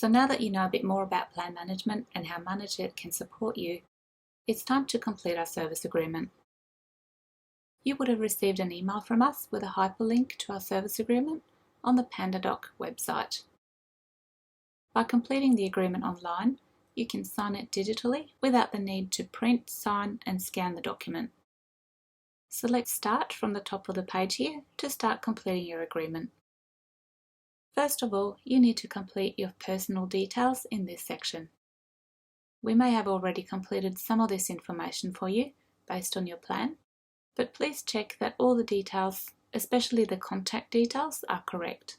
So now that you know a bit more about plan management and how ManageIt can support you, it's time to complete our service agreement. You would have received an email from us with a hyperlink to our service agreement on the PandaDoc website. By completing the agreement online, you can sign it digitally without the need to print, sign and scan the document. Select Start from the top of the page here to start completing your agreement. First of all, you need to complete your personal details in this section. We may have already completed some of this information for you based on your plan, but please check that all the details, especially the contact details, are correct.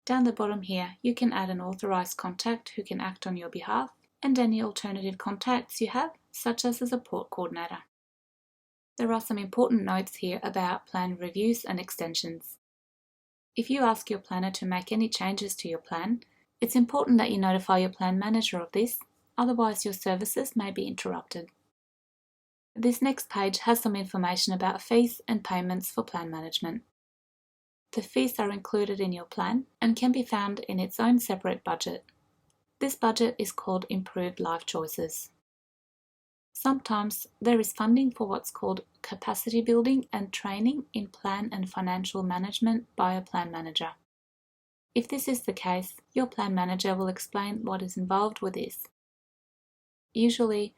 Down the bottom here, you can add an authorised contact who can act on your behalf and any alternative contacts you have, such as a support coordinator. There are some important notes here about plan reviews and extensions. If you ask your planner to make any changes to your plan, it's important that you notify your plan manager of this, otherwise your services may be interrupted. This next page has some information about fees and payments for plan management. The fees are included in your plan and can be found in its own separate budget. This budget is called Improved Life Choices. Sometimes there is funding for what's called capacity building and training in plan and financial management by a plan manager. If this is the case, your plan manager will explain what is involved with this. Usually,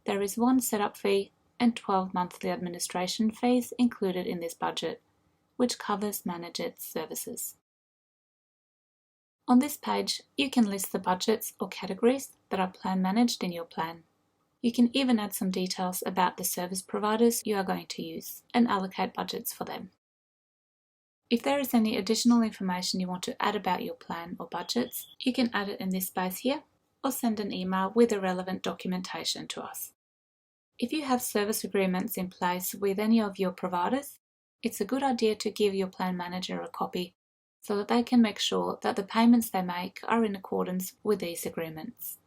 there is one setup fee and 12 monthly administration fees included in this budget, which covers ManageIt's services. On this page, you can list the budgets or categories that are plan managed in your plan. You can even add some details about the service providers you are going to use and allocate budgets for them. If there is any additional information you want to add about your plan or budgets, you can add it in this space here or send an email with the relevant documentation to us. If you have service agreements in place with any of your providers, it's a good idea to give your plan manager a copy so that they can make sure that the payments they make are in accordance with these agreements.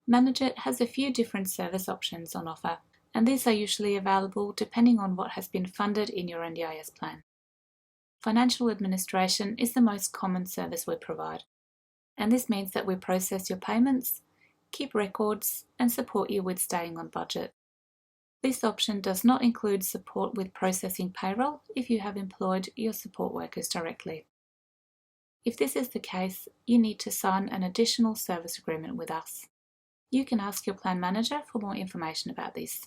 ManageIt has a few different service options on offer, and these are usually available depending on what has been funded in your NDIS plan. Financial administration is the most common service we provide, and this means that we process your payments, keep records, and support you with staying on budget. This option does not include support with processing payroll if you have employed your support workers directly. If this is the case, you need to sign an additional service agreement with us. You can ask your plan manager for more information about this.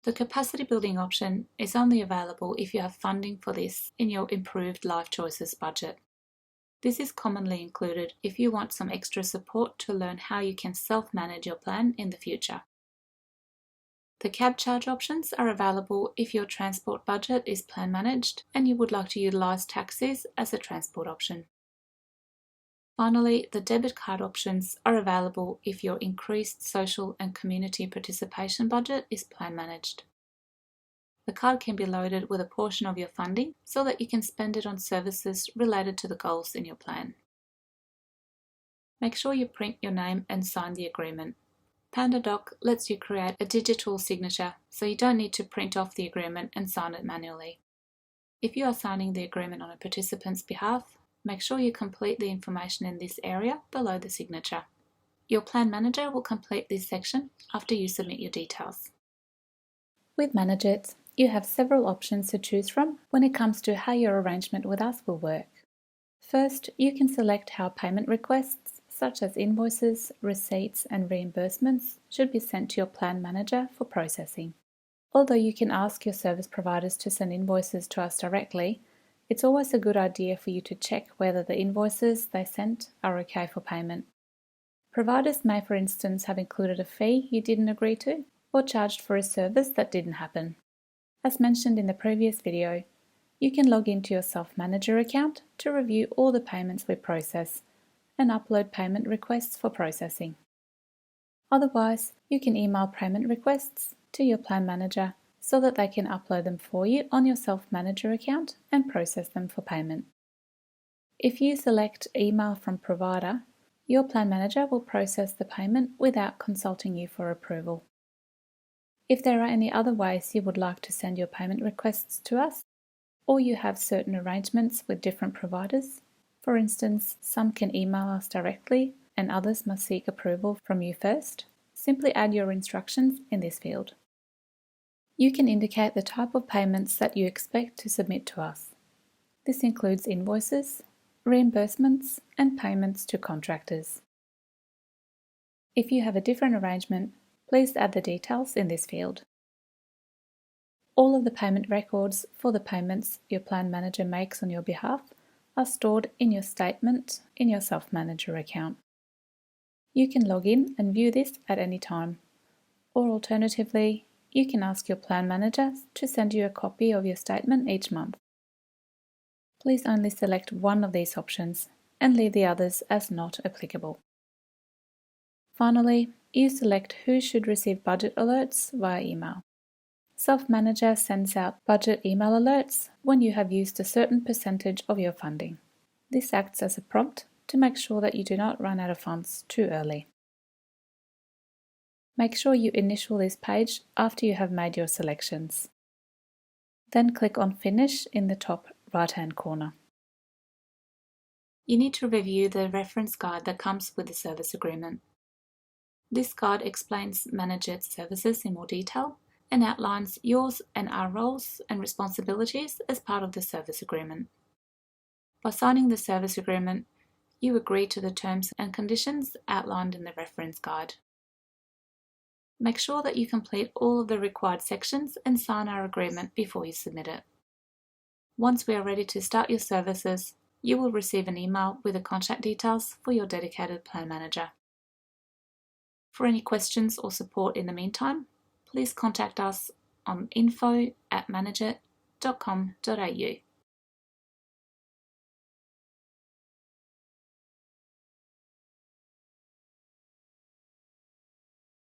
The capacity building option is only available if you have funding for this in your Improved Life Choices budget. This is commonly included if you want some extra support to learn how you can self-manage your plan in the future. The cab charge options are available if your transport budget is plan managed and you would like to utilise taxis as a transport option. Finally, the debit card options are available if your increased social and community participation budget is plan managed. The card can be loaded with a portion of your funding so that you can spend it on services related to the goals in your plan. Make sure you print your name and sign the agreement. PandaDoc lets you create a digital signature, so you don't need to print off the agreement and sign it manually. If you are signing the agreement on a participant's behalf, make sure you complete the information in this area below the signature. Your plan manager will complete this section after you submit your details. With ManageIt, you have several options to choose from when it comes to how your arrangement with us will work. First, you can select how payment requests, such as invoices, receipts, and reimbursements, should be sent to your plan manager for processing. Although you can ask your service providers to send invoices to us directly, it's always a good idea for you to check whether the invoices they sent are okay for payment. Providers may, for instance, have included a fee you didn't agree to or charged for a service that didn't happen. As mentioned in the previous video, you can log into your Self-Manager account to review all the payments we process and upload payment requests for processing. Otherwise, you can email payment requests to your plan manager so that they can upload them for you on your Self-Manager account and process them for payment. If you select Email from Provider, your plan manager will process the payment without consulting you for approval. If there are any other ways you would like to send your payment requests to us, or you have certain arrangements with different providers, For instance, some can email us directly and others must seek approval from you first. Simply add your instructions in this field. You can indicate the type of payments that you expect to submit to us. This includes invoices, reimbursements, and payments to contractors. If you have a different arrangement, please add the details in this field. All of the payment records for the payments your plan manager makes on your behalf are stored in your statement in your Self-Manager account. You can log in and view this at any time, or alternatively, you can ask your plan manager to send you a copy of your statement each month. Please only select one of these options and leave the others as not applicable. Finally, you select who should receive budget alerts via email. Self-Manager sends out budget email alerts when you have used a certain percentage of your funding. This acts as a prompt to make sure that you do not run out of funds too early. Make sure you initial this page after you have made your selections. Then click on Finish in the top right-hand corner. You need to review the reference guide that comes with the service agreement. This guide explains Manage's services in more detail and outlines yours and our roles and responsibilities as part of the service agreement. By signing the service agreement, you agree to the terms and conditions outlined in the reference guide. Make sure that you complete all of the required sections and sign our agreement before you submit it. Once we are ready to start your services, you will receive an email with the contact details for your dedicated plan manager. For any questions or support in the meantime, please contact us on info@manager.com.au.